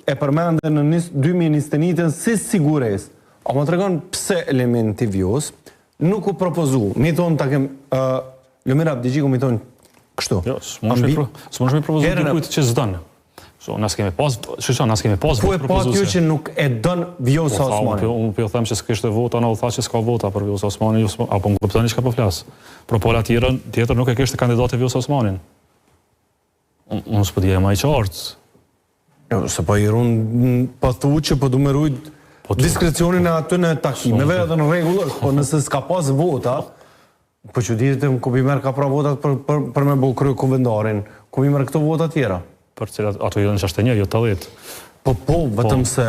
e përmendë në 2021 si sigures. A më të regon pse elementi vjos nuk u propozu. Mi thonë të kem Lumir Abdigjiku mi thonë kështu. Jo, s'mon shme propozu dikujt që s'dënë. Nësë kemi pas Po e pat ju që nuk e dënë Vjosa Osmani? Unë për them që s'kishte vota, në u tha që s'ka vota për Vjosa Osmani, apo më kuptoni që ka po flasë. Propola tjetër nuk e kishte kandidate Vjosa Osmanin. Unë s'po dhja e ma i qartë. Se po i runë po thu që po du me rujt diskrecionin e aty në takimeve edhe në regullë, po nëse s'ka pas vota, po që ditë ku bimer ka pra votat për me bo kryo kuvendarin, ku bimer këto votat tjera? Për cilat ato jo në 61, jo 80. Po, vetëm se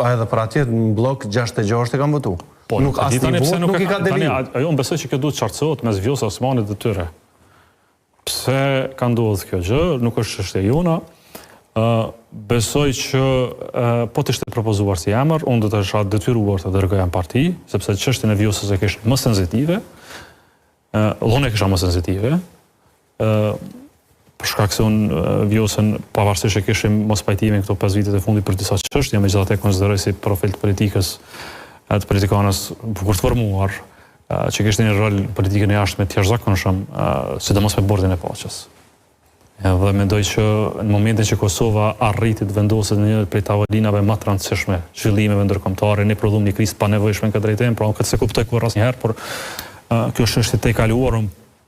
edhe për atjet në blok 66 e kam votu. Nuk asë një vot nuk i ka delin. Ajo më besoj që kjo duhet qartësot mes Vjosa Osmanit dhe tyre. Pse ka ndodhë kjo gjë, nuk është çështja jona. Besoj që po të ishte propozuar si emër, unë do të isha detyruar të dërgoja në parti, sepse çështjen e Vjosës e kishte më sensitive, unë e kisha më sensitive, për shkak se unë Vjosën pavarësisht që kishim mos pajtimin këto 5 vitet e fundit për disa çështje, megjithatë e konsideroj si profil të politikës, të politikanës bukur të formuar, që kishte një rol politikën e jashtme të jashtëzakonshëm, sidomos me bordin e paqes. Dhe mendoj që në momentin që Kosova arriti të vendoset në një prej tavolinave më të rëndësishme zhvillimeve ndërkombëtare, ne prodhum një krizë panevojshme në këtë drejtim, pra këtë se kuptoj kur asnjëherë, por kjo është çështje e kaluar,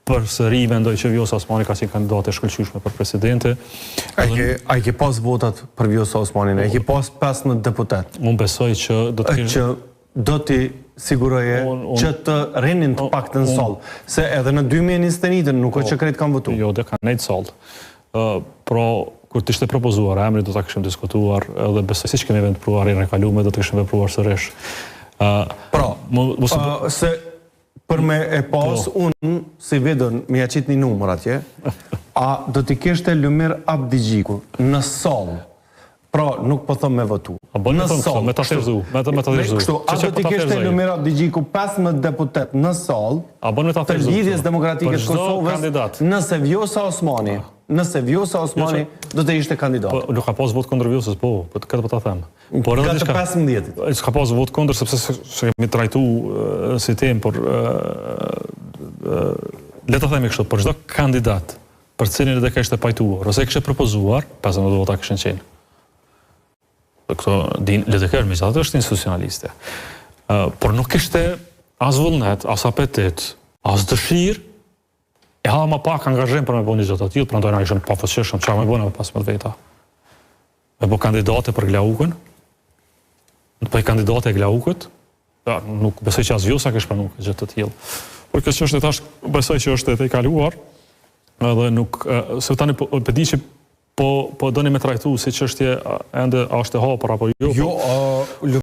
përsëri mendoj që Vjosa Osmani ka qenë kandidat e shkëlqyeshme për presidente. A i ke pas votat për Vjosa Osmanin, a i ke pas 15 deputet? Unë besoj që do t'i siguroje që të rinin të pak të në solë, se edhe në 2021 nuk është që krejt kam votu. Jo, dhe ka nejtë solë. Pro, kur t'ishte propozuar emri, do t'a këshim diskutuar, edhe besoj si që kemi vendpruar i rekalume, do t'a këshim vendpruar sërish. Se për me e pas, unë si vedën me jaqit një numër atje, a do t'i kishte Lumir Abdigjiku në solë, pra nuk po thëmë me votu. Në solë, me të tërzu. Kështu, a do t'i kishte Lumir Abdigjiku 15 deputet në solë të lidhjes demokratike të Kosovës nëse Vjosa Osmani do të ishte kandidat. Nuk ka pas vot kundër Vjosës, po, këtë po ta them. Ka të 15-it. S'ka pas vot kundër, sepse se kemi trajtu si tem, por le të themi kështu, por çdo kandidat për cilin edhe ka ishte pajtuar, ose kishte propozuar, 15 vota kishin qenë. Këto le të kërë, megjithatë është institucionaliste. Por nuk kishte as vullnet, as apetit, as dëshirë, e ha ma pak angazhem për me bo një gjëtë aty, për ndojnë a ishën pa fësishëm, që me bojnë me 15 veta. Me bo kandidate për Glaukën, për kandidate e Glaukët, nuk besoj që as Vjosa kishë për nuk gjëtë të tjilë. Por kësë që është e tash, besoj që është e te i kaluar, dhe nuk, se tani për di që po do një me trajtu si që është ende a është e hapër apo jo? Jo,